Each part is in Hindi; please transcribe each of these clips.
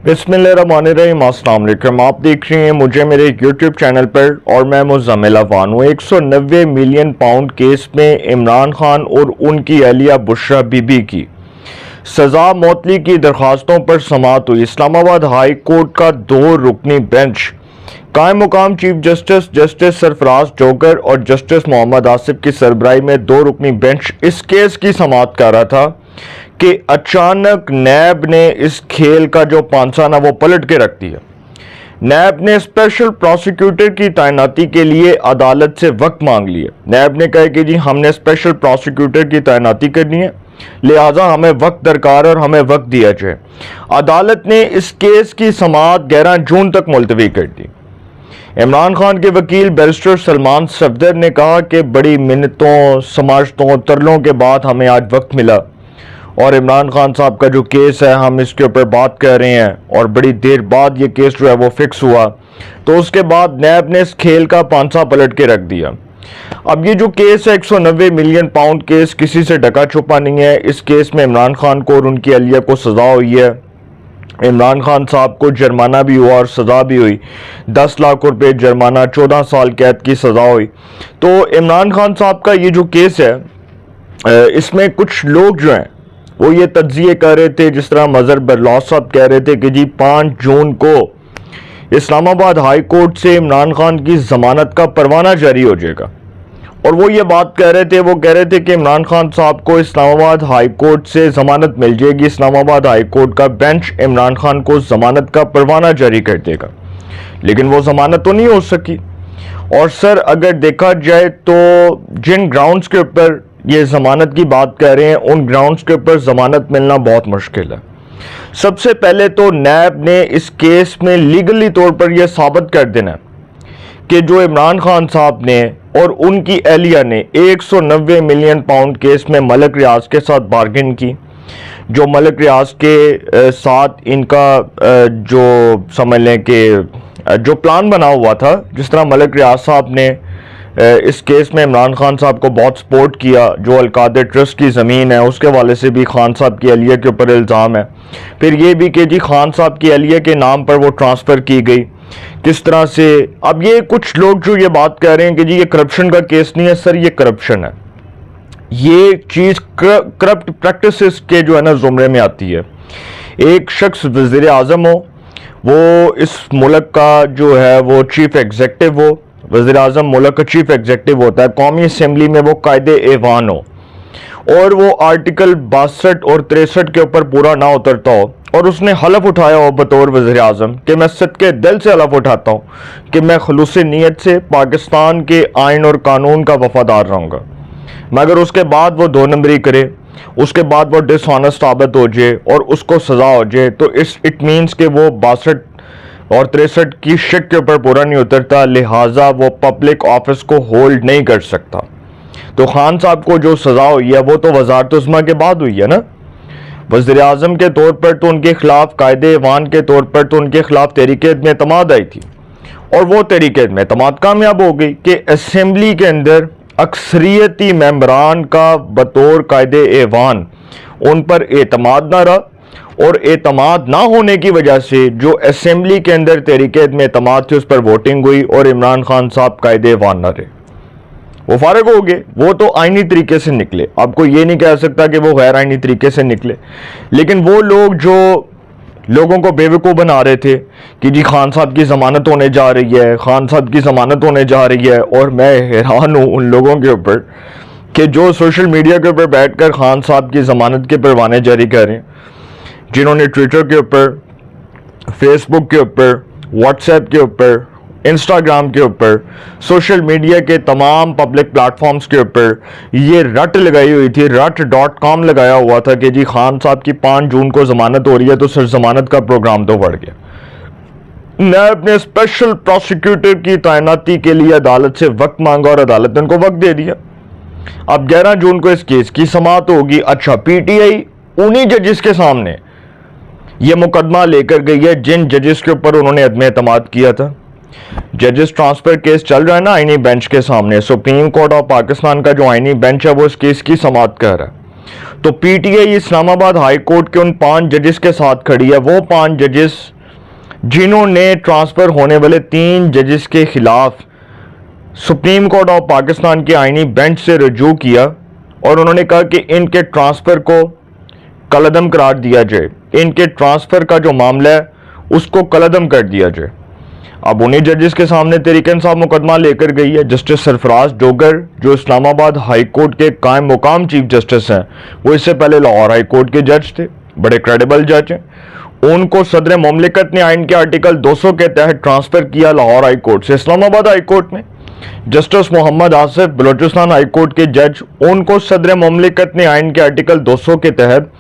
बिस्मिल्लाहिर्रहमानिर्रहीम, अस्सलाम वालेकुम। आप देख रहे हैं मुझे मेरे यूट्यूब चैनल पर और मैं मुज़म्मिल अफान हूँ। 190 मिलियन पाउंड केस में इमरान खान और उनकी अहलिया बुशरा बीबी की सज़ा मौतली की दरख्वास्तों पर समाअत हुई। इस्लामाबाद हाई कोर्ट का 2 रुकनी बेंच कायम मुकाम चीफ जस्टिस जस्टिस सरफराज जोगर और जस्टिस मोहम्मद आसिफ की सरबराही में 2 रुकनी बेंच इस केस की समाअत कर रहा था कि अचानक नैब ने इस खेल का जो पांचा ना वो पलट के रख दिया। नैब ने स्पेशल प्रोसिक्यूटर की तैनाती के लिए अदालत से वक्त मांग लिया। नैब ने कहा कि जी हमने स्पेशल प्रोसिक्यूटर की तैनाती करनी है, लिहाजा हमें वक्त दरकार और हमें वक्त दिया जाए। अदालत ने इस केस की समाअत 11 जून तक मुलतवी कर दी। इमरान खान के वकील बैरिस्टर सलमान सफदर ने कहा कि बड़ी मिन्नतों समाजतों तरलों के बाद हमें आज वक्त मिला और इमरान खान साहब का जो केस है हम इसके ऊपर बात कर रहे हैं और बड़ी देर बाद ये केस जो है वो फिक्स हुआ। तो उसके बाद नैब ने इस खेल का पांचा पलट के रख दिया। अब ये जो केस है 190 मिलियन पाउंड केस किसी से ढका छुपा नहीं है। इस केस में इमरान खान को और उनकी अहलिया को सज़ा हुई है। इमरान खान साहब को जुर्माना भी हुआ और सज़ा भी हुई। 10 लाख रुपए जुर्माना, 14 साल कैद की सज़ा हुई। तो इमरान खान साहब का ये जो केस है इसमें कुछ लोग जो हैं वो ये तज्जिए कर रहे थे, जिस तरह मजहर बरलौस साहब कह रहे थे कि जी 5 जून को इस्लामाबाद हाई कोर्ट से इमरान खान की जमानत का परवाना जारी हो जाएगा। और वो ये बात कह रहे थे, वो कह रहे थे कि इमरान खान साहब को इस्लामाबाद हाई कोर्ट से जमानत मिल जाएगी, इस्लामाबाद हाई कोर्ट का बेंच इमरान खान को जमानत का परवाना जारी कर देगा। लेकिन वो जमानत तो नहीं हो सकी। और सर अगर देखा जाए तो जिन ग्राउंड्स के ऊपर ये जमानत की बात कर रहे हैं उन ग्राउंड्स के ऊपर जमानत मिलना बहुत मुश्किल है। सबसे पहले तो नैब ने इस केस में लीगली तौर पर यह साबित कर देना कि जो इमरान खान साहब ने और उनकी अहलिया ने 190 मिलियन पाउंड केस में मलिक रियाज के साथ बार्गेन की। जो मलिक रियाज के साथ इनका जो समझ लें कि जो प्लान बना हुआ था, जिस तरह मलिक रियाज साहब ने इस केस में इमरान खान साहब को बहुत सपोर्ट किया। जो अलकादर ट्रस्ट की ज़मीन है उसके हवाले से भी खान साहब की अहलिया के ऊपर इल्ज़ाम है। फिर ये भी कि जी खान साहब की अहलिया के नाम पर वो ट्रांसफ़र की गई किस तरह से। अब ये कुछ लोग जो ये बात कह रहे हैं कि जी ये करप्शन का केस नहीं है, सर ये करप्शन है। ये चीज़ करप्ट प्रैक्टिसेस के जो है ना ज़ुमरे में आती है। एक शख्स वज़ीर आज़म हो, वो इस मुल्क का जो है वो चीफ एग्जेक्टिव हो। वज़ीर आज़म मुल्क का चीफ एग्जेक्टिव होता है। कौमी असम्बली में वो कायदे ऐवान हो और वो आर्टिकल 62 और 63 के ऊपर पूरा ना उतरता हो और उसने हलफ उठाया हो बतौर वज़ीर आज़म कि मैं सदके दिल से हलफ उठाता हूँ कि मैं खुलूस नीयत से पाकिस्तान के आइन और कानून का वफादार रहूँगा, मगर उसके बाद वो 2 नंबरी करे, उसके बाद वो डिसऑनेस्ट साबित हो जाए और उसको सज़ा हो जाए, तो इट मीन्स कि वो 62 और 63 की शिक के ऊपर पूरा नहीं उतरता, लिहाजा वो पब्लिक ऑफिस को होल्ड नहीं कर सकता। तो खान साहब को जो सज़ा हुई है वो तो वज़ारत उस्मा के बाद हुई है ना। वज़ीर आज़म के तौर पर तो उनके खिलाफ कायदे ऐवान के तौर पर तो उनके खिलाफ तहरीक में एतमाद आई थी और वो तहरीक में एतमाद कामयाब हो गई कि असम्बली के अंदर अक्सरियती मेंबरान का बतौर कायदे ऐवान उन पर एतमाद ना रहा और एतमाद ना होने की वजह से जो असम्बली के अंदर तहरीक में एतमाद थी उस पर वोटिंग हुई और इमरान खान साहब कायदे ऐवान ना रहे, वो फारग हो गए। वो तो आईनी तरीके से निकले, आपको ये नहीं कह सकता कि वो गैर आईनी तरीके से निकले। लेकिन वो लोग जो लोगों को बेवकूफ़ बना रहे थे कि जी खान साहब की ज़मानत होने जा रही है, खान साहब की ज़मानत होने जा रही है, और मैं हैरान हूँ उन लोगों के ऊपर कि जो सोशल मीडिया के ऊपर बैठ कर खान साहब की ज़मानत के परवाने जारी कर रहे हैं, जिन्होंने ट्विटर के ऊपर, फेसबुक के ऊपर, व्हाट्सएप के ऊपर, इंस्टाग्राम के ऊपर, सोशल मीडिया के तमाम पब्लिक प्लेटफॉर्म्स के ऊपर ये रट लगाई हुई थी, रट.com लगाया हुआ था कि जी खान साहब की 5 जून को ज़मानत हो रही है, तो सर ज़मानत का प्रोग्राम तो बढ़ गया। नैब ने स्पेशल प्रोसिक्यूटर की तैनाती के लिए अदालत से वक्त मांगा और अदालत ने उनको वक्त दे दिया। अब 11 जून को इस केस की समाअत होगी। अच्छा, पीटीआई उन्हीं जजेस के सामने ये मुकदमा लेकर गई है जिन जजेस के ऊपर उन्होंने अदम एतमाद किया था। जजेस ट्रांसफर केस चल रहा है ना आईनी बेंच के सामने। सुप्रीम कोर्ट ऑफ पाकिस्तान का जो आईनी बेंच है वो इस केस की समाअत कर रहा है। तो पीटीआई इस्लामाबाद हाई कोर्ट के उन 5 जजेस के साथ खड़ी है। वो 5 जजेस जिन्होंने ट्रांसफ़र होने वाले 3 जजेस के खिलाफ सुप्रीम कोर्ट ऑफ पाकिस्तान के आईनी बेंच से रजू किया और उन्होंने कहा कि इनके ट्रांसफ़र को कलअदम करार दिया जाए, इनके ट्रांसफ़र का जो मामला है उसको कलअदम कर दिया जाए। अब उन्हीं जजेस के सामने तहरीक इंसाफ मुकदमा लेकर गई है। जस्टिस सरफराज डोगर जो इस्लामाबाद हाई कोर्ट के कायम मुकाम चीफ जस्टिस हैं, वो इससे पहले लाहौर हाई कोर्ट के जज थे, बड़े क्रेडिबल जज हैं। उनको सदर मुमलिकत ने आइन के आर्टिकल 200 के तहत ट्रांसफ़र किया लाहौर हाई कोर्ट से इस्लामाबाद हाई कोर्ट में। Justice Mohammad Asif Balochistan high court के जज, उनको सदर मुमलिकत ने आइन के आर्टिकल 200 के तहत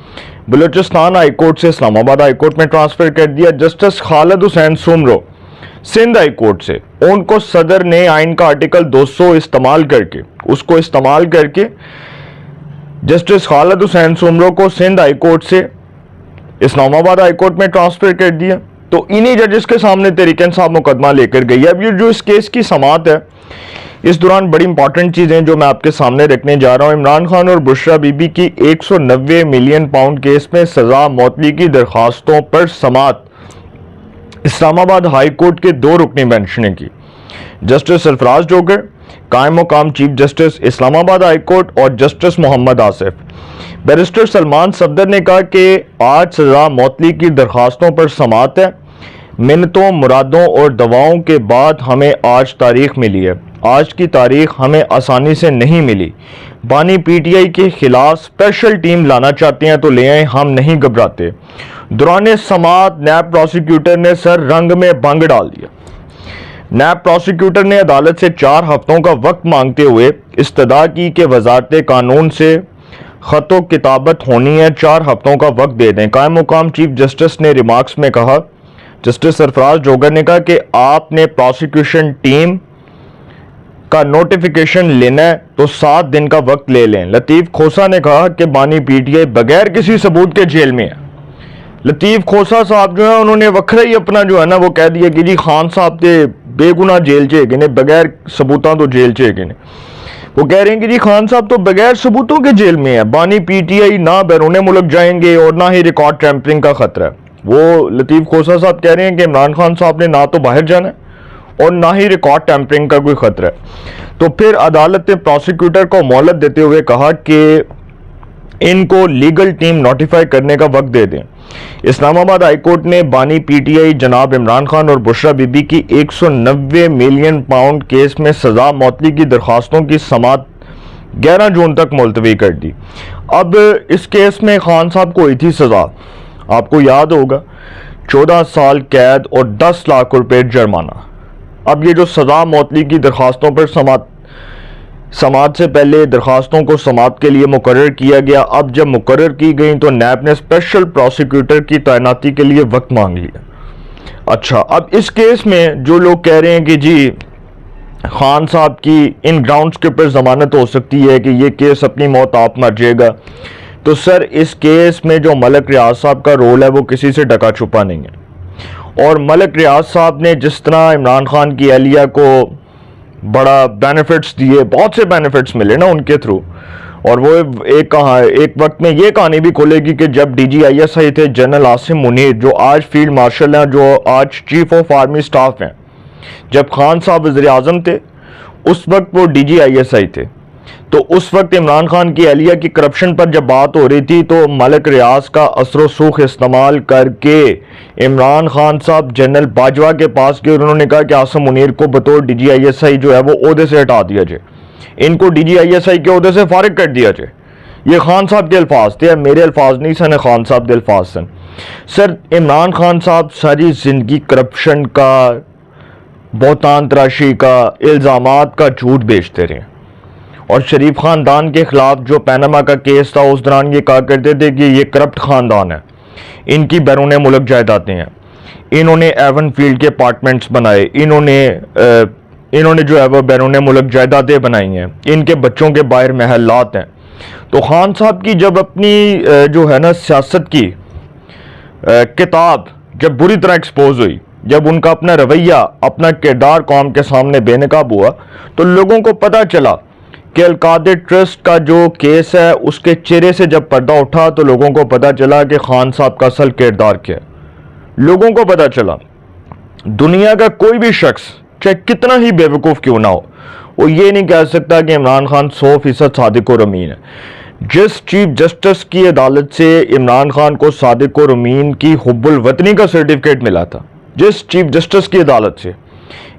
बलोचिस्तान हाई कोर्ट से इस्लामाबाद हाई कोर्ट में ट्रांसफ़र कर दिया। Justice Khalid Hussain Soomro Sindh high court से, उनको सदर ने आइन का आर्टिकल 200 इस्तेमाल करके जस्टिस खालिद हुसैन सुमरो को सिंध हाई कोर्ट से इस्लामाबाद हाई कोर्ट में ट्रांसफ़र कर दिया। तो इन्हीं जजेस के सामने तहरीक इंसाफ मुकदमा लेकर गई है। अब ये जो इस केस की समाअत है, इस दौरान बड़ी इंपॉर्टेंट चीज़ें जो मैं आपके सामने रखने जा रहा हूँ। इमरान खान और बुशरा बीबी की 190 मिलियन पाउंड केस में सज़ा मौतवी की दरखास्तों पर समाअत इस्लामाबाद हाई कोर्ट के 2 रुकनी बेंच ने की। जस्टिस सरफराज डोगर कायम मुकाम chief justice Islamabad high court और जस्टिस मोहम्मद आसिफ। बैरिस्टर सलमान सफदर ने कहा कि आज सज़ा मौतली की दरखास्तों पर समाअत है। मिन्नतों, मुरादों और दवाओं के बाद हमें आज तारीख मिली है। आज की तारीख हमें आसानी से नहीं मिली। बानी पीटीआई के खिलाफ स्पेशल टीम लाना चाहते हैं तो ले आए, हम नहीं घबराते। दौरान समाअत नैब प्रोसिक्यूटर ने सर रंग में भंग डाल दिया। नैब प्रोसिक्यूटर ने अदालत से 4 हफ्तों का वक्त मांगते हुए इस्तदा की कि वजारत कानून से खतो किताबत होनी है, 4 हफ्तों का वक्त दे दें। कायम मुकाम चीफ जस्टिस ने रिमार्क्स में कहा, जस्टिस सरफराज डोगर ने कहा कि आपने प्रोसिक्यूशन टीम का नोटिफिकेशन लेना है तो 7 दिन का वक्त ले लें। लतीफ़ खोसा ने कहा कि बानी पीटीआई बगैर किसी सबूत के जेल में है। लतीफ़ खोसा साहब जो है उन्होंने वखरा ही अपना जो है ना वो कह दिया कि जी खान साहब ते बेगुनाह जेल चे गए ने, बगैर सबूतों तो जेल चे गए ने। वो कह रहे हैं कि जी खान साहब तो बगैर सबूतों के जेल में है। बानी पीटीआई ना बैरून मुल्क जाएंगे और ना ही रिकॉर्ड टैंपरिंग का खतरा है। वो लतीफ़ खोसा साहब कह रहे हैं कि इमरान खान साहब ने ना तो बाहर जाना है और ना ही रिकॉर्ड टैंपरिंग का कोई खतरा है। तो फिर अदालत ने प्रोसिक्यूटर को मोहलत देते हुए कहा कि इनको लीगल टीम नोटिफाई करने का वक्त दे दें। इस्लामाबाद हाई कोर्ट ने बानी पीटीआई जनाब इमरान खान और बुशरा बीबी की 190 मिलियन पाउंड केस में सज़ा मौतली की दरखास्तों की समाअत 11 जून तक मुलतवी कर दी। अब इस केस में खान साहब को हुई थी सज़ा, आपको याद होगा, 14 साल कैद और 10 लाख रुपए जुर्माना। अब ये जो सज़ा मौतली की दरखास्तों पर समाअत से पहले दरखास्तों को समाअत के लिए मुकर्रर किया गया। अब जब मुकर्रर की गई तो नैब ने स्पेशल प्रोसिक्यूटर की तैनाती के लिए वक्त मांग लिया। अच्छा, अब इस केस में जो लोग कह रहे हैं कि जी खान साहब की इन ग्राउंड्स के ऊपर जमानत हो सकती है कि ये केस अपनी मौत आप मर जाएगा, तो सर इस केस में जो मलक रियाज साहब का रोल है वो किसी से ढका छुपा नहीं है। और मलक रियाज साहब ने जिस तरह इमरान खान की अहलिया को बड़ा बेनिफिट्स दिए, बहुत से बेनिफिट्स मिले ना उनके थ्रू, और वो एक वक्त में ये कहानी भी खोलेगी कि जब DGISI थे जनरल आसिम मुनीर, जो आज फील्ड मार्शल हैं, जो आज चीफ ऑफ आर्मी स्टाफ हैं, जब खान साहब वज़ीर आज़म थे उस वक्त वो DGISI थे। तो उस वक्त इमरान खान की अहलिया की करप्शन पर जब बात हो रही थी तो मलक रियाज का असर सूख इस्तेमाल करके इमरान खान साहब जनरल बाजवा के पास गए और उन्होंने कहा कि आसिम मुनीर को बतौर DGISI जो है वो ओहदे से हटा दिया जाए, इनको DGISI के ओहदे से फारिग कर दिया जाए। ये खान साहब के अल्फाज थे, मेरे अल्फाज नहीं सन, खान साहब के अल्फाज सन। सर इमरान खान साहब सारी जिंदगी करप्शन का, बहुतान तराशी का, इल्ज़ामात का झूठ बेचते रहे। और शरीफ ख़ानदान के ख़िलाफ़ जो पैनामा का केस था उस दौरान ये कहा करते थे कि ये करप्ट ख़ानदान है, इनकी बैरून मुल्क जायदादें हैं, इन्होंने एवन फील्ड के अपार्टमेंट्स बनाए, इन्होंने जो है वह बैरून मुल्क जायदादें बनाई हैं, इनके बच्चों के बाहर महलात हैं। तो खान साहब की जब अपनी जो है ना सियासत की किताब जब बुरी तरह एक्सपोज हुई, जब उनका अपना रवैया, अपना किरदार कौम के सामने बेनकाब हुआ, तो लोगों को पता चला कि अलकादर ट्रस्ट का जो केस है उसके चेहरे से जब पर्दा उठा तो लोगों को पता चला कि खान साहब का असल किरदार क्या है। लोगों को पता चला दुनिया का कोई भी शख्स चाहे कितना ही बेवकूफ़ क्यों ना हो, वो ये नहीं कह सकता कि इमरान खान 100% सादिक और अमीन है। जिस चीफ जस्टिस की अदालत से इमरान खान को सादिक और अमीन की हुब्बुल वतनी का सर्टिफिकेट मिला था, जिस चीफ जस्टिस की अदालत से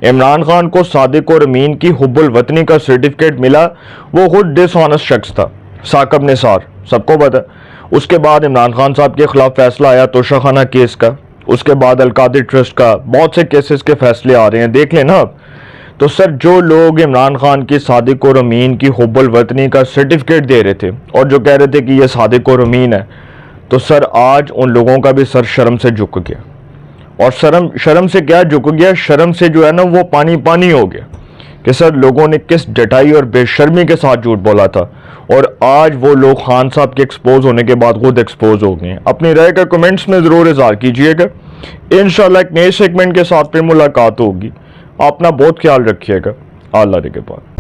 इमरान खान को सादिक और अमीन की हुब्बुल वतनी का सर्टिफिकेट मिला, वो खुद डिसऑनेस्ट शख्स था, साकिब निसार, सबको पता। उसके बाद इमरान खान साहब के खिलाफ फैसला आया तोशाखाना केस का, उसके बाद अलकादिर ट्रस्ट का, बहुत से केसेस के फैसले आ रहे हैं, देख लेना आप। तो सर, जो लोग इमरान खान की सादिक और अमीन की हुब्बुल वतनी का सर्टिफिकेट दे रहे थे और जो कह रहे थे कि ये सादिक और अमीन है, तो सर आज उन लोगों का भी सर शर्म से झुक गया। और शर्म से क्या झुक गया, शर्म से जो है ना वो पानी पानी हो गया कि सर लोगों ने किस डटाई और बेशर्मी के साथ झूठ बोला था, और आज वो लोग खान साहब के एक्सपोज होने के बाद खुद एक्सपोज हो गए। अपनी राय का कमेंट्स में ज़रूर इज़हार कीजिएगा। इंशाल्लाह एक नए सेगमेंट के साथ फिर मुलाकात होगी। अपना बहुत ख्याल रखिएगा। अल्लाह के पास।